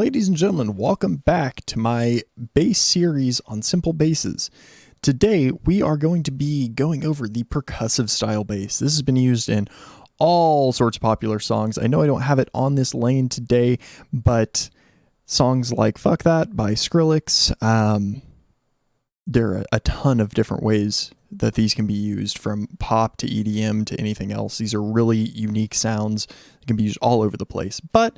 Ladies and gentlemen, welcome back to my bass series on simple basses. Today we are going to be going over the percussive style bass. This has been used in all sorts of popular songs. I know I don't have it on this lane today, but songs like Fuck That by Skrillex, there are a ton of different ways that these can be used, from pop to EDM to anything else. These are really unique sounds that can be used all over the place. But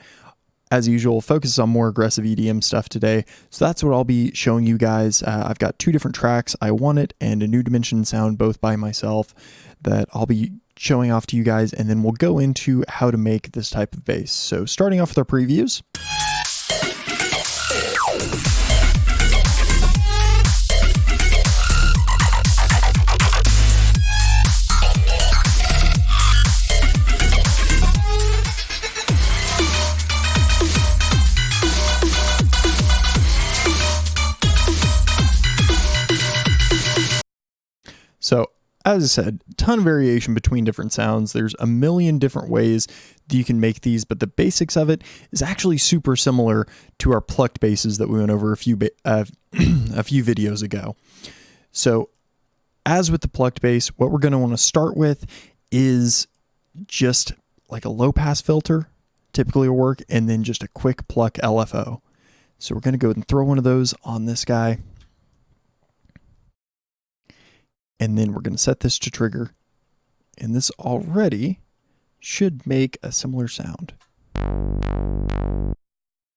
as usual, focus on more aggressive EDM stuff today. So that's what I'll be showing you guys. I've got two different tracks, I Want It and A New Dimension Sound, both by myself, that I'll be showing off to you guys, and then we'll go into how to make this type of bass. So starting off with our previews. So, as I said, ton of variation between different sounds. There's a million different ways that you can make these, but the basics of it is actually super similar to our plucked basses that we went over a few videos ago. So, as with the plucked bass, what we're going to want to start with is just like a low pass filter, typically will work, and then just a quick pluck LFO. So we're going to go ahead and throw one of those on this guy. And then we're going to set this to trigger, and this already should make a similar sound.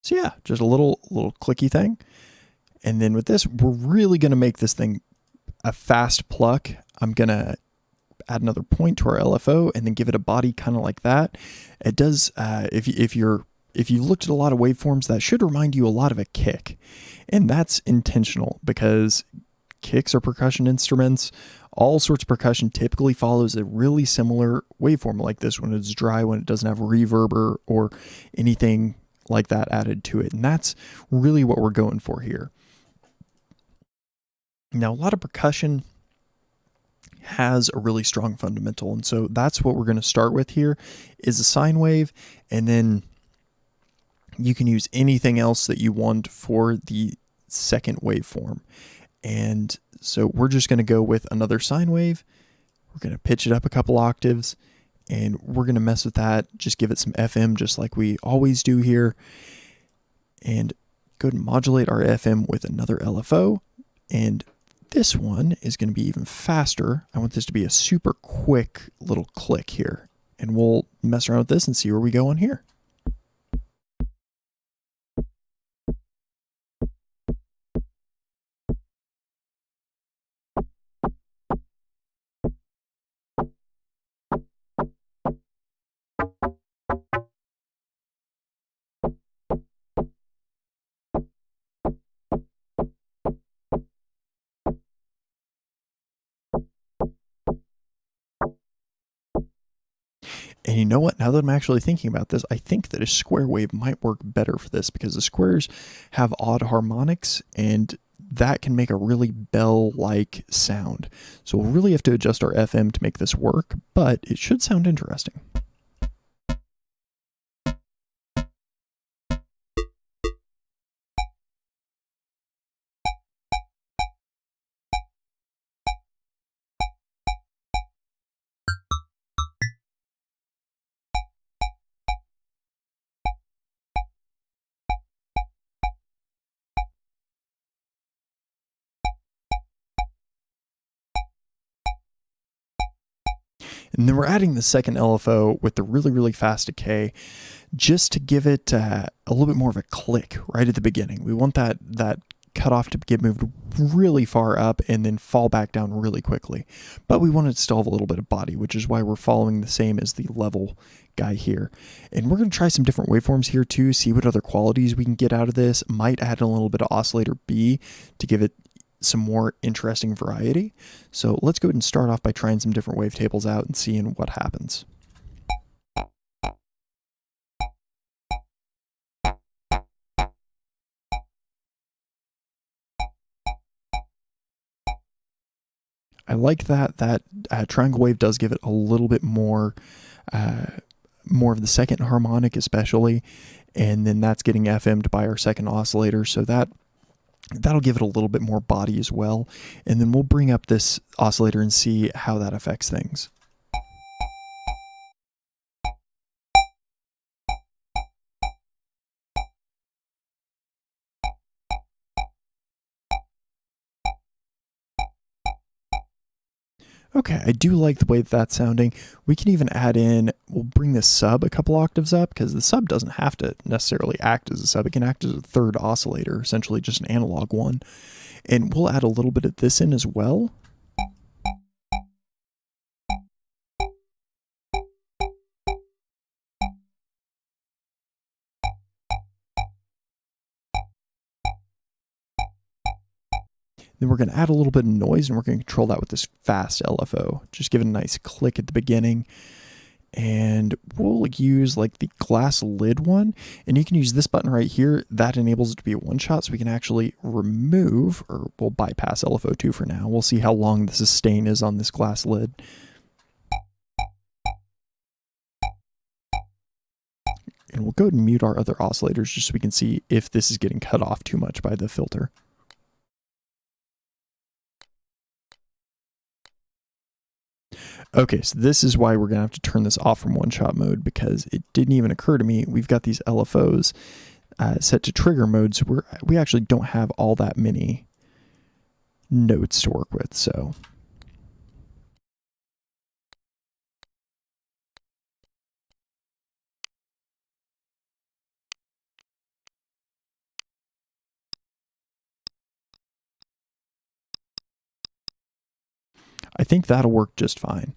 So yeah, just a little clicky thing. And then with this, we're really going to make this thing a fast pluck. I'm going to add another point to our LFO and then give it a body kind of like that. It does, if you looked at a lot of waveforms, that should remind you a lot of a kick. And that's intentional, because kicks are percussion instruments. All sorts of percussion typically follows a really similar waveform like this when it's dry, when it doesn't have reverb or anything like that added to it. And that's really what we're going for here. Now, a lot of percussion has a really strong fundamental, and so that's what we're going to start with here is a sine wave, and then you can use anything else that you want for the second waveform. And so we're just going to go with another sine wave. We're going to pitch it up a couple octaves, and we're going to mess with that. Just give it some FM just like we always do here. And go ahead and modulate our FM with another LFO. And this one is going to be even faster. I want this to be a super quick little click here. And we'll mess around with this and see where we go on here. And you know what? Now that I'm actually thinking about this, I think that a square wave might work better for this, because the squares have odd harmonics, and that can make a really bell-like sound. So we'll really have to adjust our FM to make this work, but it should sound interesting. And then we're adding the second LFO with the really fast decay, just to give it a little bit more of a click right at the beginning. We want that cutoff to get moved really far up and then fall back down really quickly. But we want it to still have a little bit of body, which is why we're following the same as the level guy here. And we're going to try some different waveforms here too, see what other qualities we can get out of this. Might add a little bit of oscillator B to give it some more interesting variety. So let's go ahead and start off by trying some different wavetables out and seeing what happens. I like that triangle wave does give it a little bit more of the second harmonic especially, and then that's getting FM'd by our second oscillator, so that'll give it a little bit more body as well. And then we'll bring up this oscillator and see how that affects things. Okay, I do like the way that's sounding. We can even add in, we'll bring the sub a couple octaves up, because the sub doesn't have to necessarily act as a sub. It can act as a third oscillator, essentially just an analog one. And we'll add a little bit of this in as well. Then we're going to add a little bit of noise, and we're going to control that with this fast LFO. Just give it a nice click at the beginning. And we'll use like the glass lid one. And you can use this button right here. That enables it to be a one shot, so we can actually remove, or we'll bypass LFO2 for now. We'll see how long the sustain is on this glass lid. And we'll go ahead and mute our other oscillators just so we can see if this is getting cut off too much by the filter. Okay, so this is why we're going to have to turn this off from one-shot mode, because it didn't even occur to me. We've got these LFOs set to trigger mode, so we actually don't have all that many notes to work with. So I think that'll work just fine.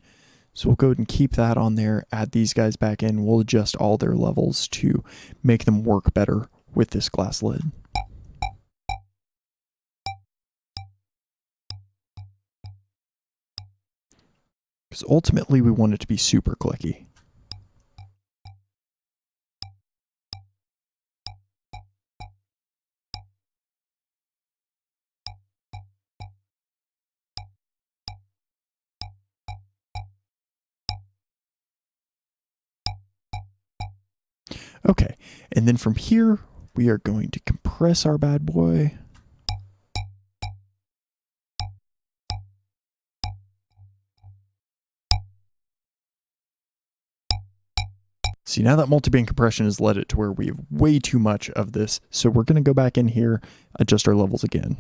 So we'll go ahead and keep that on there, add these guys back in. We'll adjust all their levels to make them work better with this glass lid. Because ultimately we want it to be super clicky. Okay, and then from here, we are going to compress our bad boy. See, now that multiband compression has led it to where we have way too much of this, so we're going to go back in here, adjust our levels again.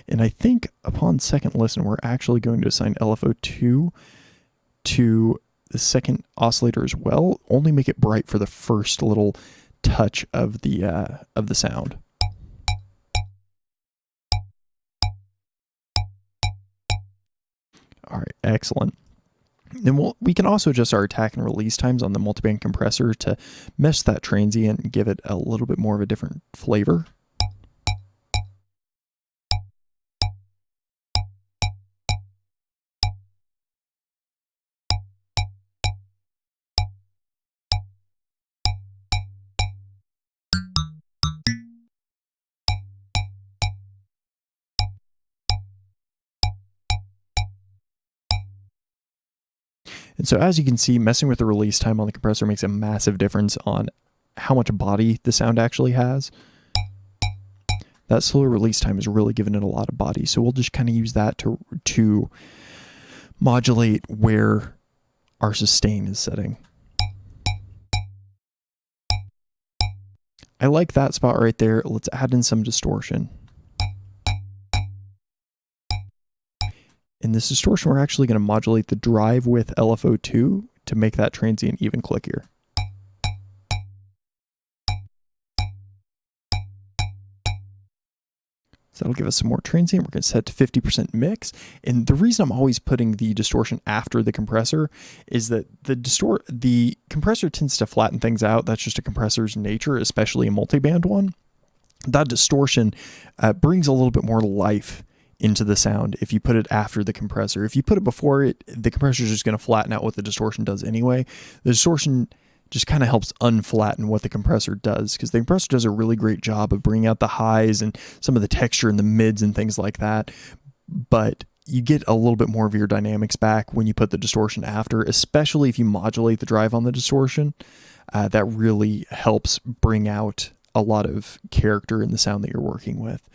And I think upon second listen, we're actually going to assign LFO2 to the second oscillator as well. Only make it bright for the first little touch of the sound. All right, excellent. Then we can also adjust our attack and release times on the multiband compressor to mesh that transient and give it a little bit more of a different flavor. And so as you can see, messing with the release time on the compressor makes a massive difference on how much body the sound actually has. That slower release time is really giving it a lot of body. So we'll just kind of use that to modulate where our sustain is setting. I like that spot right there. Let's add in some distortion. In this distortion, we're actually going to modulate the drive with LFO2 to make that transient even clickier. So that'll give us some more transient. We're going to set to 50% mix. And the reason I'm always putting the distortion after the compressor is that the compressor tends to flatten things out. That's just a compressor's nature, especially a multiband one. That distortion brings a little bit more life into the sound if you put it after the compressor. If you put it before it, the compressor is just going to flatten out what the distortion does anyway. The distortion just kind of helps unflatten what the compressor does, because the compressor does a really great job of bringing out the highs and some of the texture in the mids and things like that. But you get a little bit more of your dynamics back when you put the distortion after, especially if you modulate the drive on the distortion. That really helps bring out a lot of character in the sound that you're working with.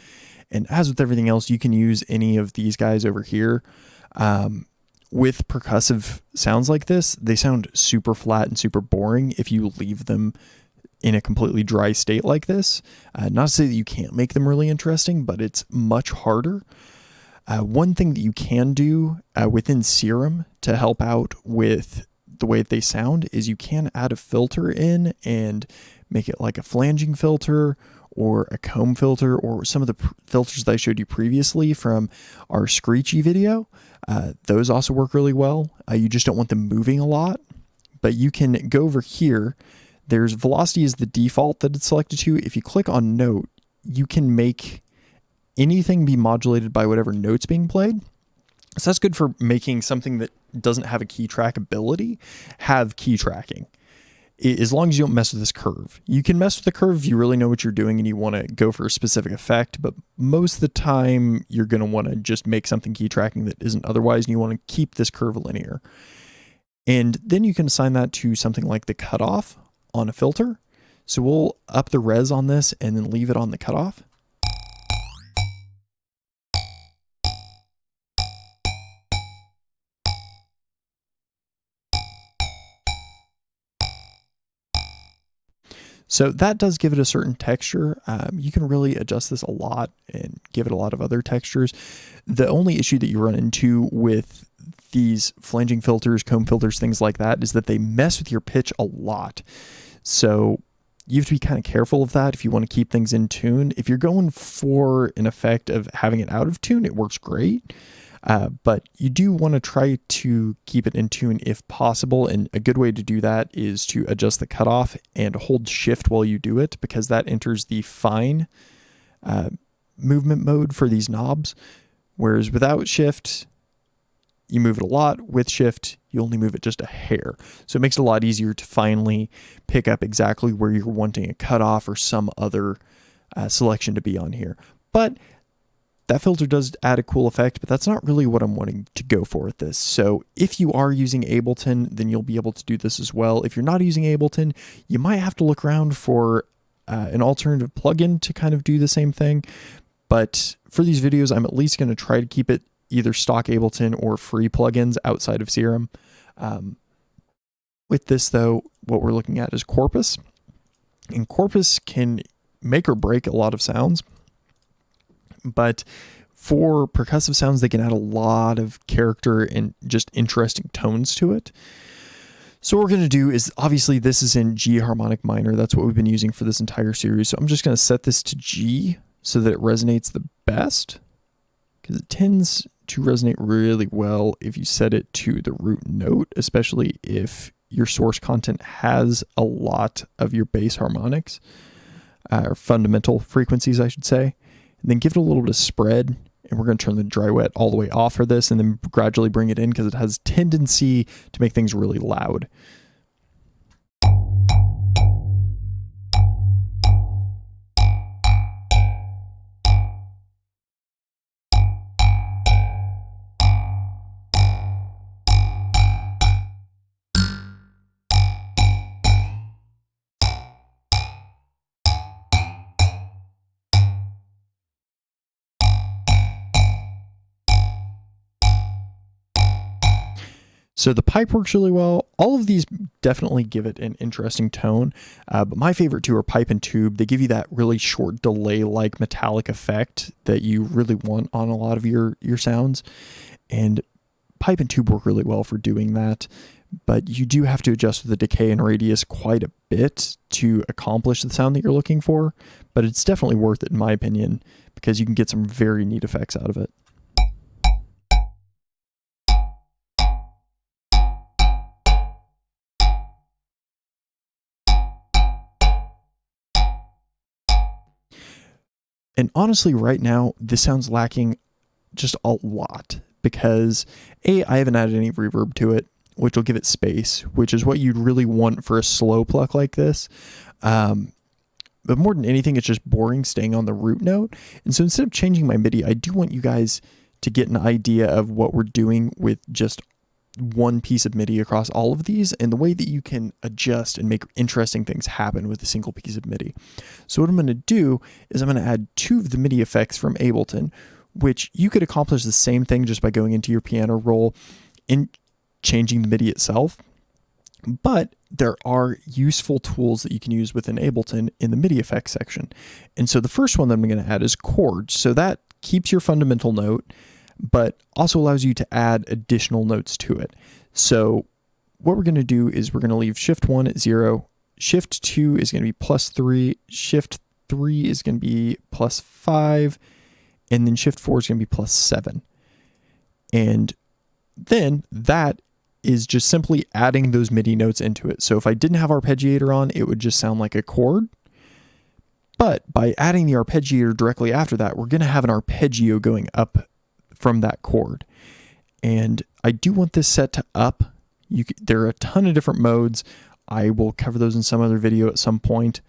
And as with everything else, you can use any of these guys over here. With percussive sounds like this, they sound super flat and super boring if you leave them in a completely dry state like this. Not to say that you can't make them really interesting, but it's much harder. One thing that you can do within Serum to help out with the way that they sound is you can add a filter in and make it like a flanging filter or a comb filter, or some of the filters that I showed you previously from our Screechy video. Those also work really well. You just don't want them moving a lot, but you can go over here. There's velocity is the default that it's selected to. If you click on note, you can make anything be modulated by whatever note's being played. So that's good for making something that doesn't have a key track ability have key tracking, as long as you don't mess with this curve. You can mess with the curve if you really know what you're doing and you want to go for a specific effect, but most of the time you're going to want to just make something key tracking that isn't otherwise, and you want to keep this curve linear. And then you can assign that to something like the cutoff on a filter. So we'll up the res on this and then leave it on the cutoff. So that does give it a certain texture. You can really adjust this a lot and give it a lot of other textures. The only issue that you run into with these flanging filters, comb filters, things like that, is that they mess with your pitch a lot. So you have to be kind of careful of that if you want to keep things in tune. If you're going for an effect of having it out of tune, it works great. But you do want to try to keep it in tune if possible, and a good way to do that is to adjust the cutoff and hold shift while you do it, because that enters the fine movement mode for these knobs, whereas without shift you move it a lot. With shift you only move it just a hair, so it makes it a lot easier to finally pick up exactly where you're wanting a cutoff or some other selection to be on here. But that filter does add a cool effect, but that's not really what I'm wanting to go for with this. So if you are using Ableton, then you'll be able to do this as well. If you're not using Ableton, you might have to look around for an alternative plugin to kind of do the same thing. But for these videos, I'm at least going to try to keep it either stock Ableton or free plugins outside of Serum. With this though, what we're looking at is Corpus. And Corpus can make or break a lot of sounds. But for percussive sounds, they can add a lot of character and just interesting tones to it. So what we're going to do is, obviously this is in G harmonic minor. That's what we've been using for this entire series. So I'm just going to set this to G so that it resonates the best, because it tends to resonate really well if you set it to the root note, especially if your source content has a lot of your bass harmonics, or fundamental frequencies, I should say. And then give it a little bit of spread, and we're going to turn the dry wet all the way off for this, and then gradually bring it in, because it has tendency to make things really loud. So the pipe works really well. All of these definitely give it an interesting tone, but my favorite two are pipe and tube. They give you that really short delay-like metallic effect that you really want on a lot of your sounds, and pipe and tube work really well for doing that. But you do have to adjust the decay and radius quite a bit to accomplish the sound that you're looking for, but it's definitely worth it in my opinion, because you can get some very neat effects out of it. And honestly, right now, this sounds lacking just a lot, because A, I haven't added any reverb to it, which will give it space, which is what you'd really want for a slow pluck like this. But more than anything, it's just boring staying on the root note. And so instead of changing my MIDI, I do want you guys to get an idea of what we're doing with just one piece of MIDI across all of these, and the way that you can adjust and make interesting things happen with a single piece of MIDI. So what I'm going to do is I'm going to add 2 of the MIDI effects from Ableton, which you could accomplish the same thing just by going into your piano roll and changing the MIDI itself. But there are useful tools that you can use within Ableton in the MIDI effects section. And so the first one that I'm going to add is chords. So that keeps your fundamental note, but also allows you to add additional notes to it. So what we're going to do is we're going to leave shift 1 at 0, shift 2 is going to be +3, shift 3 is going to be +5, and then shift 4 is going to be +7. And then that is just simply adding those MIDI notes into it. So if I didn't have arpeggiator on, it would just sound like a chord. But by adding the arpeggiator directly after that, we're going to have an arpeggio going up from that chord. And I do want this set to up. There are a ton of different modes. I will cover those in some other video at some point,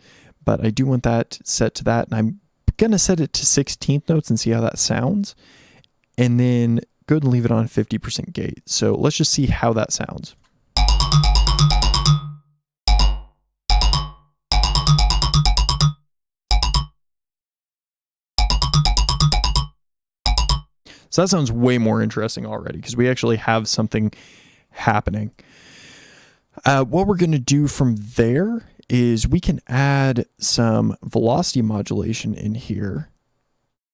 but I do want that set to that. And I'm going to set it to 16th notes and see how that sounds. And then go ahead and leave it on 50% gate. So let's just see how that sounds. So that sounds way more interesting already because we actually have something happening. What we're going to do from there is we can add some velocity modulation in here.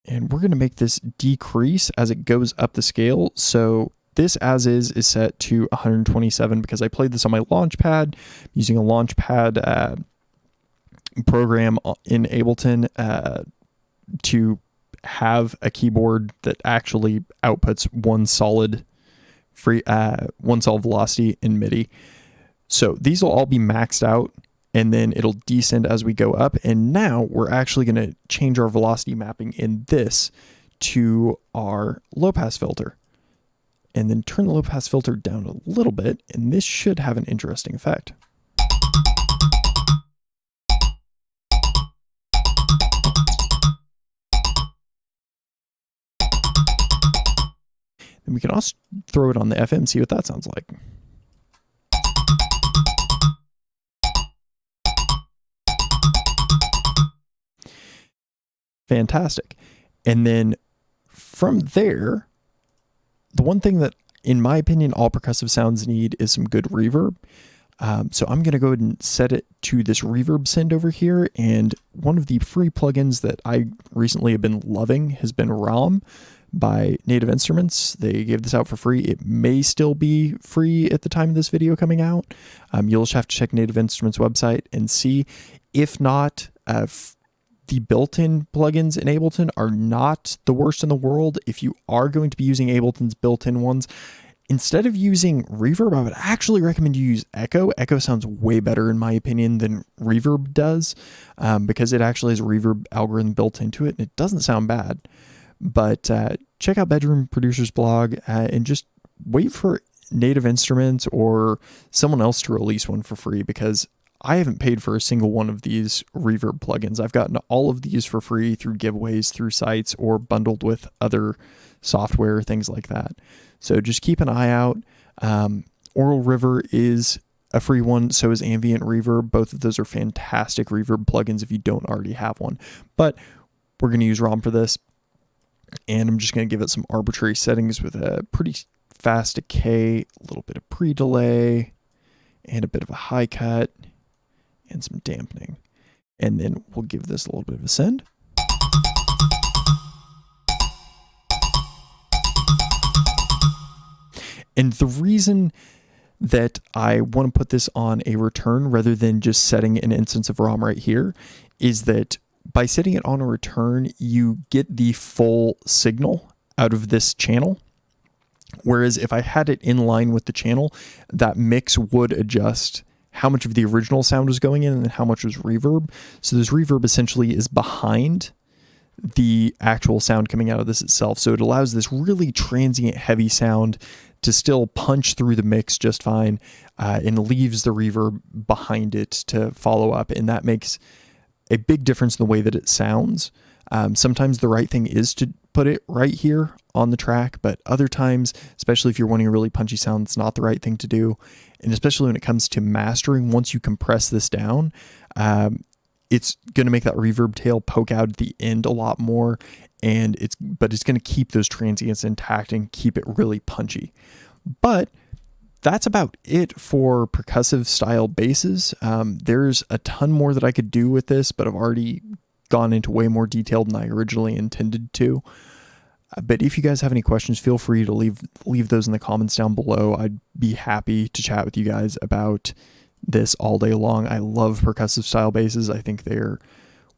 And we're going to make this decrease as it goes up the scale. So this as is set to 127 because I played this on my Launchpad, using a Launchpad program in Ableton to have a keyboard that actually outputs one solid velocity in MIDI. So these will all be maxed out, and then it'll descend as we go up. And now we're actually going to change our velocity mapping in this to our low pass filter, and then turn the low pass filter down a little bit. And this should have an interesting effect. And we can also throw it on the FM, see what that sounds like. Fantastic. And then from there, the one thing that, in my opinion, all percussive sounds need is some good reverb. So I'm going to go ahead and set it to this reverb send over here. And one of the free plugins that I recently have been loving has been ROM by Native Instruments. They gave this out for free. It may still be free at the time of this video coming out. You'll just have to check Native Instruments website and see. If not, the built-in plugins in Ableton are not the worst in the world. If you are going to be using Ableton's built-in ones, instead of using reverb, I would actually recommend you use Echo. Echo sounds way better, in my opinion, than reverb does, because it actually has a reverb algorithm built into it, and it doesn't sound bad. But check out Bedroom Producer's blog and just wait for Native Instruments or someone else to release one for free, because I haven't paid for a single one of these reverb plugins. I've gotten all of these for free through giveaways, through sites, or bundled with other software, things like that. So just keep an eye out. Oral River is a free one, so is Ambient Reverb. Both of those are fantastic reverb plugins if you don't already have one. But we're going to use ROM for this, and I'm just going to give it some arbitrary settings with a pretty fast decay, a little bit of pre-delay, and a bit of a high cut, and some dampening. And then we'll give this a little bit of a send. And the reason that I want to put this on a return rather than just setting an instance of ROM right here is that by setting it on a return, you get the full signal out of this channel. Whereas if I had it in line with the channel, that mix would adjust how much of the original sound was going in and how much was reverb. So this reverb essentially is behind the actual sound coming out of this itself. So it allows this really transient, heavy sound to still punch through the mix just fine, and leaves the reverb behind it to follow up. And that makes a big difference in the way that it sounds. Sometimes the right thing is to put it right here on the track, but other times, especially if you're wanting a really punchy sound, it's not the right thing to do. And especially when it comes to mastering, once you compress this down, it's going to make that reverb tail poke out at the end a lot more, and it's going to keep those transients intact and keep it really punchy. But that's about it for percussive style basses. There's a ton more that I could do with this, but I've already gone into way more detail than I originally intended to. But if you guys have any questions, feel free to leave those in the comments down below. I'd be happy to chat with you guys about this all day long. I love percussive style basses. I think they're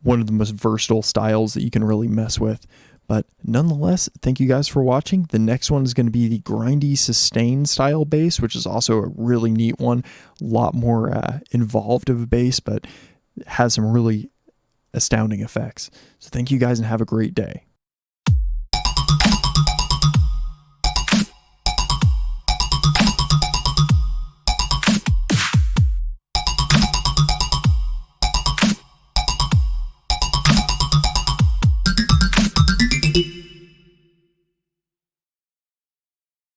one of the most versatile styles that you can really mess with. But nonetheless, thank you guys for watching. The next one is going to be the grindy sustain style bass, which is also a really neat one. A lot more involved of a bass, but has some really astounding effects. So thank you guys and have a great day.